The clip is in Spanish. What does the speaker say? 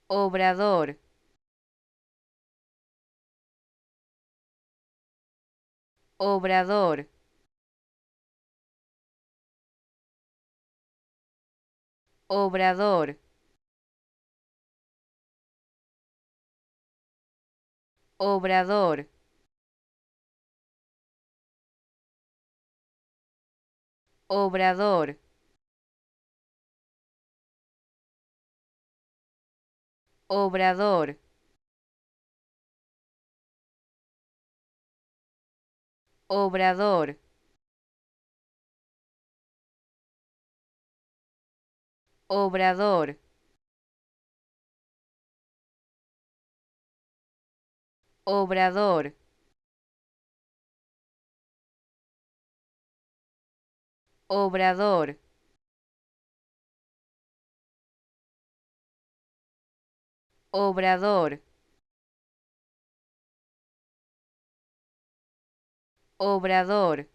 obrador, obrador, obrador, obrador, obrador, obrador, obrador, obrador, obrador, obrador, obrador, obrador,